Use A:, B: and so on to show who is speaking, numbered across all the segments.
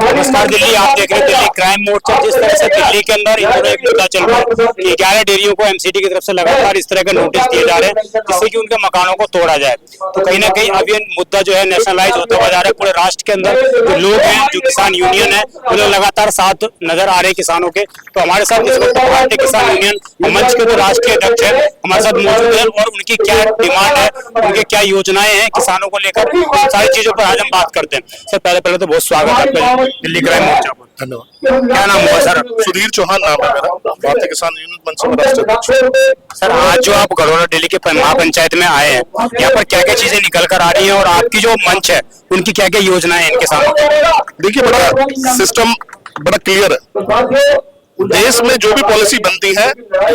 A: नमस्कार दिल्ली, आप देख रहे हैं दिल्ली क्राइम मोर्चा। जिस तरह से दिल्ली के अंदर इन दिनों एक मुद्दा चल रहा है कि 11 डेयरियों को एमसीडी की तरफ से लगातार इस तरह के नोटिस दिए जा रहे हैं जिससे कि उनके मकानों को तोड़ा जाए। तो कहीं ना कहीं अब ये मुद्दा जो है नेशनलाइज होता हुआ जा रहा है। पूरे राष्ट्र के अंदर जो लोग हैं, जो किसान यूनियन है, वो लोग लगातार साथ नजर आ रहे हैं किसानों के। तो हमारे साथ इस वक्त भारतीय किसान यूनियन मंच के जो राष्ट्रीय अध्यक्ष है हमारे साथ मौजूद है और उनकी क्या डिमांड है, उनकी क्या योजनाएं हैं किसानों को लेकर, उन सारी चीजों पर आज हम बात करते हैं। सर पहले तो बहुत स्वागत है आपका दिल्ली क्राइम मोर्चा को।
B: धन्यवाद।
A: क्या नाम हुआ सर?
B: सुधीर चौहान नाम है मेरा, भारतीय किसान यूनियन मंच में राष्ट्रीय अध्यक्ष।
A: सर आज जो आप गढ़ोरा दिल्ली के महापंचायत में आए हैं, यहाँ पर क्या क्या चीजें निकल कर आ रही हैं और आपकी जो मंच है उनकी क्या क्या योजनाएं हैं इन किसानों की?
B: देखिए, बड़ा सिस्टम बड़ा क्लियर है। देश में जो भी पॉलिसी बनती है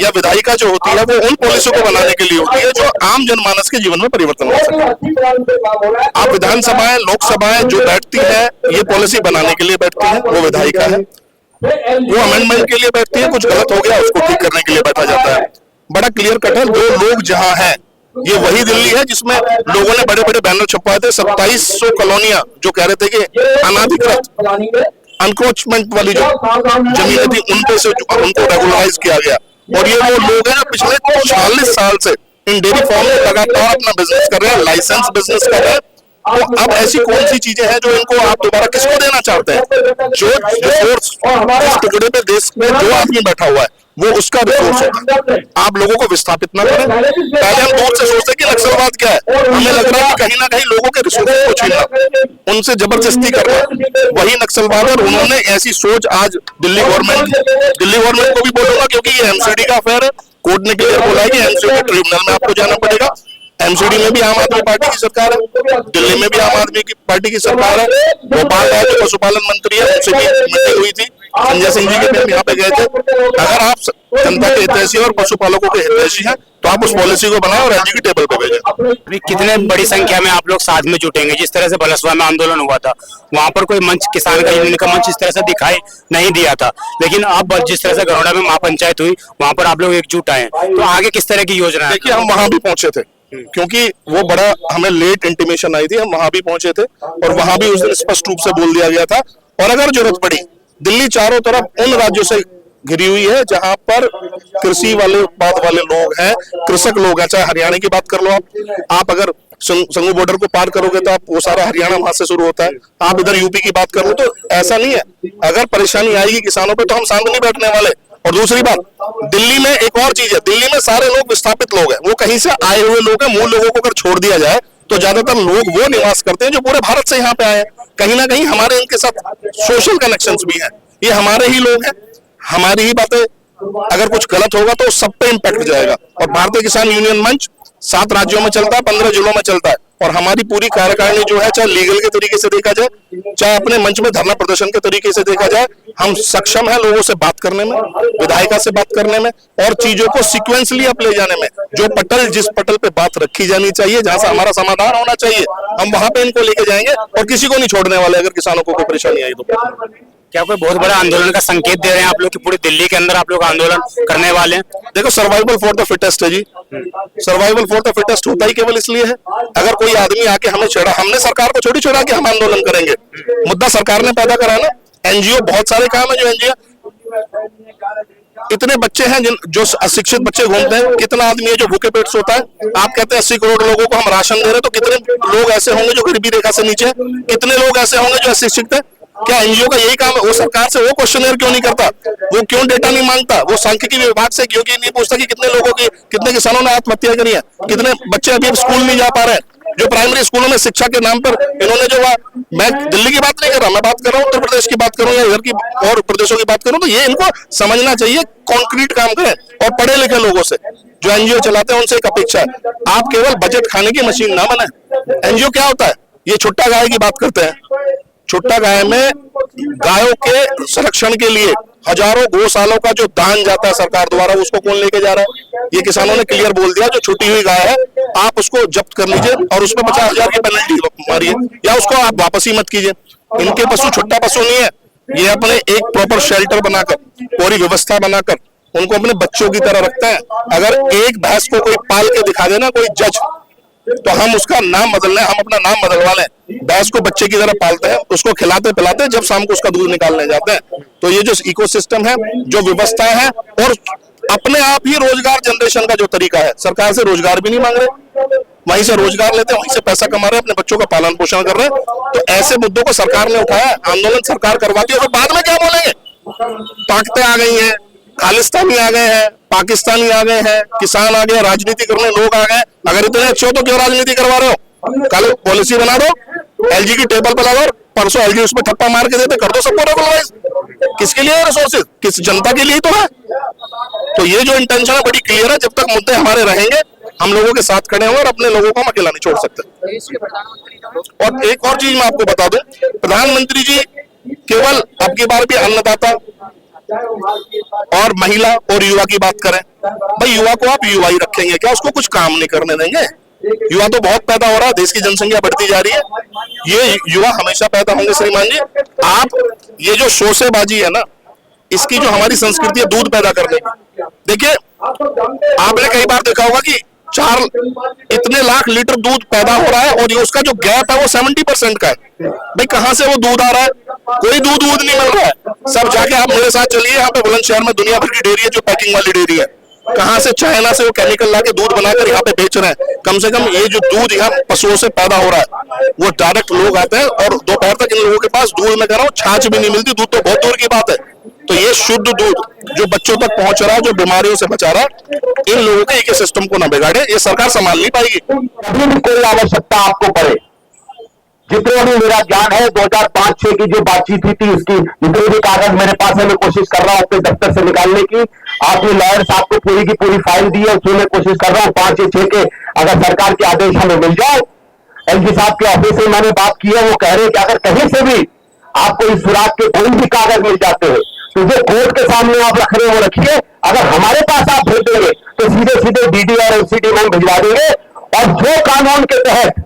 B: या विधायिका जो होती है वो उन पॉलिसियों को बनाने के लिए होती है जो आम जनमानस के जीवन में परिवर्तन ला सके। आप विधानसभाएं, लोकसभाएं जो बैठती है ये पॉलिसी बनाने के लिए बैठती है, वो विधायिका है। वो अमेंडमेंट के लिए बैठती है, कुछ गलत हो गया उसको ठीक करने के लिए बैठा जाता है। बड़ा क्लियर कट है। जो लोग जहां है ये वही दिल्ली है जिसमें लोगों ने बड़े बड़े बैनर छपवाए थे। 2700 कॉलोनियां जो कह रहे थे कि अनाधिकृत अनक्रोचमेंट वाली जो जमीनें थी उनपे से उनको रेगुलराइज किया गया। और ये वो लोग हैं जो पिछले 40 साल से इन डेयरी फार्म में लगातार अपना बिजनेस कर रहे हैं, लाइसेंस बिजनेस कर रहे हैं। तो अब ऐसी कौन सी चीजें हैं जो इनको आप दोबारा किसको देना चाहते हैं? जो रिसोर्स इस टुकड़े पे देश में जो आदमी बैठा हुआ है वो उसका रिसोर्स होता है। आप लोगों को विस्थापित ना करें। पहले हम दूर से सोचते कि नक्सलवाद क्या है, हमें लग रहा है कि कहीं ना कहीं लोगों के रिसोर्स को छीनना, उनसे जबरदस्ती करना वही नक्सलवाद है। और उन्होंने ऐसी सोच आज दिल्ली गवर्नमेंट को भी बोलूंगा, क्योंकि ये एमसीडी का अफेयर है। कोर्ट ने क्लियर बोला है कि एमसीडी ट्रिब्यूनल में आपको जाना पड़ेगा। एमसीडी में भी आम आदमी पार्टी की सरकार है, दिल्ली में भी आम आदमी की पार्टी की सरकार है। भोपाल राय जो पशुपालन मंत्री है उनसे भी मीटिंग हुई थी, संजय सिंह जी के यहाँ पे गए थे। अगर आप जनता के हितैषी और पशुपालकों के हितैषी हैं तो आप उस पॉलिसी को बनाएं और एलजी की टेबल पे भेजें।
A: अभी कितने बड़ी संख्या में आप लोग साथ में जुटेंगे? जिस तरह से बलसवा में आंदोलन हुआ था वहां पर कोई मंच, किसान का यूनियन का मंच इस तरह से दिखाई नहीं दिया था, लेकिन अब जिस तरह से गढ़ोरा में महापंचायत हुई वहां पर आप लोग एकजुट आए, तो आगे किस तरह की योजना है?
B: देखिए, हम वहां भी पहुंचे थे क्योंकि वो बड़ा हमें लेट इंटीमेशन आई थी। हम वहां भी पहुंचे थे और वहां भी उस दिन स्पष्ट रूप से बोल दिया गया था। और अगर जरूरत पड़ी, दिल्ली चारों तरफ उन राज्यों से घिरी हुई है जहां पर कृषि वाले उत्पाद वाले लोग हैं, कृषक लोग हैं। चाहे हरियाणा की बात कर लो, आप अगर संगू बॉर्डर को पार करोगे तो आप वो सारा हरियाणा वहां से शुरू होता है। आप इधर यूपी की बात कर लो, तो ऐसा नहीं है। अगर परेशानी आएगी किसानों पे तो हम शांत नहीं बैठने वाले। और दूसरी बात, दिल्ली में एक और चीज है, दिल्ली में सारे लोग विस्थापित लोग हैं, वो कहीं से आए हुए लोग हैं। मूल लोगों को अगर छोड़ दिया जाए तो ज्यादातर लोग वो निवास करते हैं जो पूरे भारत से यहाँ पे आए हैं। कहीं ना कहीं हमारे इनके साथ सोशल कनेक्शंस भी हैं, ये हमारे ही लोग हैं, हमारी ही बातें। अगर कुछ गलत होगा तो सब पे इम्पैक्ट जाएगा। और भारतीय किसान यूनियन मंच 7 राज्यों में चलता है, 15 जिलों में चलता है। और हमारी पूरी कार्यकारिणी जो है, चाहे लीगल के तरीके से देखा जाए, चाहे अपने मंच में धरना प्रदर्शन के तरीके से देखा जाए, हम सक्षम है लोगों से बात करने में, विधायिका से बात करने में और चीजों को सीक्वेंसली अप ले जाने में। जो पटल जिस पटल पे बात रखी जानी चाहिए, जहां से हमारा समाधान होना चाहिए, हम वहां पे इनको लेके जाएंगे और किसी को नहीं छोड़ने वाले। अगर किसानों को कोई परेशानी आई तो
A: क्या कोई बहुत बड़ा आंदोलन का संकेत दे रहे हैं आप लोग कि पूरी दिल्ली के अंदर आप लोग आंदोलन करने वाले हैं?
B: देखो, सर्वाइवल फॉर द फिटेस्ट है जी। सर्वाइवल फॉर द फिटेस्ट होता ही केवल इसलिए है, अगर कोई आदमी आके हमें छेड़ा, हमने सरकार को छोड़ी छुड़ा के हम आंदोलन करेंगे। मुद्दा सरकार ने पैदा करा ना। एनजीओ, बहुत सारे काम है जो एनजीओ, इतने बच्चे हैं जो अशिक्षित बच्चे घूमते हैं। कितना आदमी है जो भूखे पेट सोता है? आप कहते हैं 80 करोड़ लोगों को हम राशन दे रहे हैं, तो कितने लोग ऐसे होंगे जो गरीबी रेखा से नीचे? कितने लोग ऐसे होंगे जो अशिक्षित है? क्या एनजीओ का यही काम है? वो सरकार से वो क्वेश्चनर क्यों नहीं करता? वो क्यों डेटा नहीं मांगता? वो सांख्यिकी विभाग से क्यों नहीं पूछता कि कितने लोगों की, कितने किसानों ने आत्महत्या करी है? कितने बच्चे अभी स्कूल नहीं जा पा रहे हैं? जो प्राइमरी स्कूलों में शिक्षा के नाम पर इन्होंने जो, मैं दिल्ली की बात नहीं कर रहा, मैं बात कर रहा हूँ उत्तर प्रदेश की बात करूँ या इधर की और प्रदेशों की बात करूँ, तो ये इनको समझना चाहिए। कॉन्क्रीट काम करें और पढ़े लिखे लोगों से, जो एनजीओ चलाते हैं उनसे एक अपेक्षा है, आप केवल बजट खाने की मशीन ना बने। एनजीओ क्या होता है? ये छुट्टा गाय की बात करते हैं। छुट्टा गाय में गायों के संरक्षण के लिए हजारों गौशालों का जो दान जाता है सरकार द्वारा, उसको कौन लेके जा रहा है? ये किसानों ने क्लियर बोल दिया, जो छुट्टी हुई गाय है आप उसको जब्त कर लीजिए और उसमें 50,000 की पेनल्टी मारिए या उसको आप वापस ही मत कीजिए। इनके पशु छुट्टा पशु नहीं है, ये अपने एक प्रॉपर शेल्टर बनाकर, पूरी व्यवस्था बनाकर उनको अपने बच्चों की तरह रखते हैं। अगर एक भैंस को कोई पाल के दिखा देना, कोई जज तो हम उसका नाम बदल लें, हम अपना नाम बदलवा लें, भैंस को बच्चे की तरह पालते हैं, उसको खिलाते पिलाते जब शाम को उसका दूध निकालने जाते हैं। तो ये जो इकोसिस्टम है, जो व्यवस्था है, और अपने आप ही रोजगार जनरेशन का जो तरीका है, सरकार से रोजगार भी नहीं मांग रहे, वहीं से रोजगार लेते हैं, वहीं से पैसा कमा रहे हैं, अपने बच्चों का पालन पोषण कर रहे हैं। तो ऐसे मुद्दों को सरकार ने उठाया, आंदोलन सरकार करवाती है, तो बाद में क्या बोलेंगे, ताकतें आ गई हैं, खालिस्तानी आ गए हैं, पाकिस्तानी आ गए हैं, किसान आ गए, राजनीति करने लोग आ गए। अगर इतने अच्छे हो तो क्यों राजनीति करवा रहे हो? कल पॉलिसी बना दो, एलजी की टेबल पर लगा, परसों एलजी उसमें थप्पा मार के देते, कर दो सबको रेगुलराइज। किसके लिए रिसोर्सेज? किस जनता के लिए तो है। तो ये जो इंटेंशन है बड़ी क्लियर है। जब तक मुद्दे हमारे रहेंगे, हम लोगों के साथ खड़े होंगे और अपने लोगों को हम अकेला नहीं छोड़ सकते। और एक और चीज मैं आपको बता दूं, प्रधानमंत्री जी केवल अब की बार भी अन्नदाता और महिला और युवा की बात करें, भाई युवा को आप युवा ही रखेंगे क्या? उसको कुछ काम नहीं करने देंगे? युवा तो बहुत पैदा हो रहा है, देश की जनसंख्या बढ़ती जा रही है, ये युवा हमेशा पैदा होंगे श्रीमान जी। आप ये जो शोषेबाजी है ना, इसकी जो हमारी संस्कृति है दूध पैदा करने की, देखिए आपने कई बार देखा होगा कि 4 इतने लाख लीटर दूध पैदा हो रहा है और ये उसका जो गैप है वो 70% का है। भाई कहां से वो दूध आ रहा है? कोई दूध नहीं मिल रहा है। सब जाके आप मेरे साथ चलिए, यहाँ पे बुलंदशहर में दुनिया भर की डेयरी है जो पैकिंग वाली डेयरी है, कहां से चाइना से वो केमिकल लाके दूध बनाकर यहाँ पे बेच रहे हैं। कम से कम ये जो दूध यहाँ पशुओं से पैदा हो रहा है वो डायरेक्ट लोग आते हैं और दोपहर तक इन लोगों के पास दूध में कह रहा हूँ छाछ भी नहीं मिलती, दूध तो बहुत दूर की बात है। तो ये शुद्ध दूध जो बच्चों तक पहुंच रहा है, जो बीमारियों से बचा रहा है, इन लोगों के इको सिस्टम को ना बिगाड़े, ये सरकार संभाल नहीं पाएगी।
C: कभी भी कोई आवश्यकता आपको पड़े, जितने भी मेरा ज्ञान है 2005-6 की जो बातचीत हुई थी उसकी जितने भी कागज मेरे पास है मैं कोशिश कर रहा हूं अपने दफ्तर से निकालने की। आपने लॉयर साहब को पूरी की पूरी फाइल दी है, उसमें मैं कोशिश कर रहा हूं 5 या 6 के अगर सरकार के आदेश हमें मिल जाए। एलजी साहब के ऑफिस से मैंने बात की है, वो कह रहे हैं कि अगर कहीं से भी आपको इस सुराग के कोई भी कागज मिल जाते हैं तो जो कोर्ट के सामने आप रख रहे हो वो रखिए, अगर हमारे पास आप भेज देंगे तो सीधे सीधे डीडी और एमसीडी में भिजवा देंगे। और जो कानून के तहत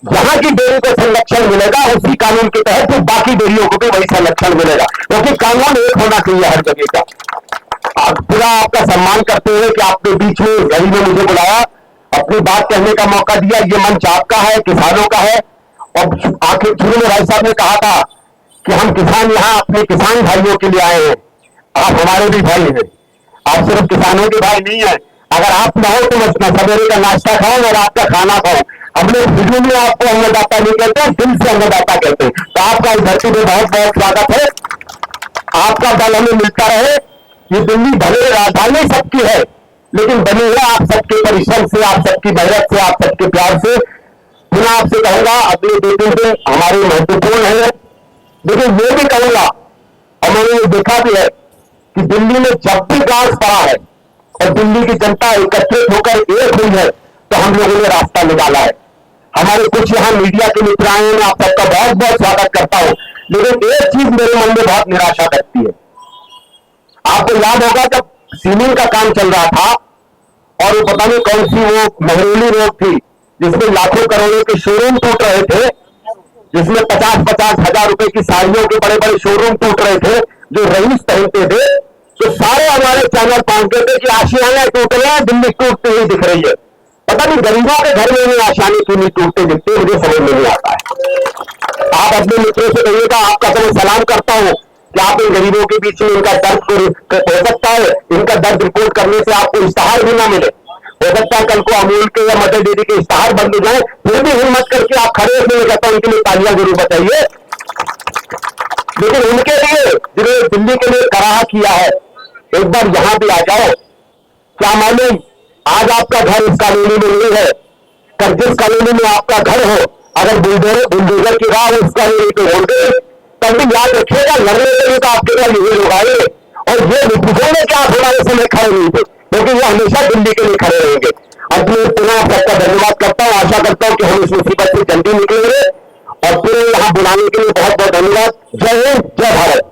C: जहां की डेयरी को संरक्षण मिलेगा उसी कानून के तहत फिर बाकी डेयरियों को भी वही संरक्षण मिलेगा, क्योंकि कानून एक होना चाहिए हर जगह का। पूरा आपका सम्मान करते हुए कि आपके बीच में घड़ी में मुझे बुलाया, अपनी बात कहने का मौका दिया। ये मंच आपका है, किसानों का है। और आखिर शुरू में भाई साहब ने कहा था कि हम किसान यहाँ अपने किसान भाइयों के लिए आए हैं। आप हमारे भी भाई हैं, आप सिर्फ किसानों के भाई नहीं है। अगर आप ना हो तो मैं सवेरे का नाश्ता खाऊं और आपका खाना खाऊं। हमने वीडियो में आपको अन्नदाता नहीं कहते, दिल से अन्नदाता कहते हैं। तो आपका इस धरती में बहुत बहुत स्वागत है। आपका बल हमें मिलता रहे। ये दिल्ली भले राजधानी सबकी है, लेकिन बनी है आप सबके परिश्रम से, आप सबकी मेहनत से, आप सबके प्यार से। पुनः आपसे कहूंगा अगले 2-3 दिन हमारे महत्वपूर्ण है, लेकिन ये भी कहूंगा और मैंने ये देखा भी है कि दिल्ली में जब भी गांव पड़ा है और दिल्ली की जनता एकत्रित होकर एक हुई है तो हम लोगों ने रास्ता निकाला है। हमारे कुछ यहाँ मीडिया के मित्र आए हैं, मैं आप सबका बहुत बहुत स्वागत करता हूं। लेकिन एक चीज मेरे मन में बहुत निराशा करती है। आपको याद होगा जब सीलिंग का काम चल रहा था और वो पता नहीं कौन सी वो महरोली रोड थी जिसमें लाखों करोड़ों के शोरूम टूट रहे थे, जिसमें 50-50 हजार रुपए की साड़ियों के बड़े बड़े शोरूम टूट रहे थे जो रईस पहनते थे। तो सारे हमारे चैनल पहुंचते थे कि आशियाने टूट रहे हैं, दिल्ली टूटती हुई दिख रही है। पता नहीं गरीबों के घर में भी आशियाने क्यों नहीं टूटते दिखते, मुझे समझ में नहीं आता है। आप अपने मित्रों से कहिएगा, आपका तो मैं सलाम करता हूं कि आप इन गरीबों के बीच में इनका दर्द हो सकता है, इनका दर्द रिपोर्ट करने से आपको इश्तहार भी ना मिले। हो सकता है कल को अमूल के या मदर डेयरी के इश्तहार बंद हो जाए, फिर भी हिम्मत करके आप खड़े होने कहता हूं उनके लिए तालियां जरूर बताइए। लेकिन उनके लिए जिन्होंने दिल्ली के लिए कराहा किया है, एक बार यहां भी आ जाओ। क्या मालूम आज आपका घर इस कॉलोनी में नहीं है, कर जिस कॉलोनी में आपका घर हो अगर बुलडोजर की राह उस कॉलोनी पे होंगे, तब भी याद रखिएगा लड़ने के लिए तो आपके पास ये लोग आए और ये बुझाने के आप हमारे समय खड़े नहीं थे, क्योंकि ये हमेशा दिल्ली के लिए खड़े रहेंगे। अब मैं पुनः सबका धन्यवाद करता हूं, आशा करता हूं कि हम इस मुसीबत से जल्दी निकलेंगे और पूरे यहां बुलाने के लिए बहुत बहुत धन्यवाद। जय हिंद, जय भारत।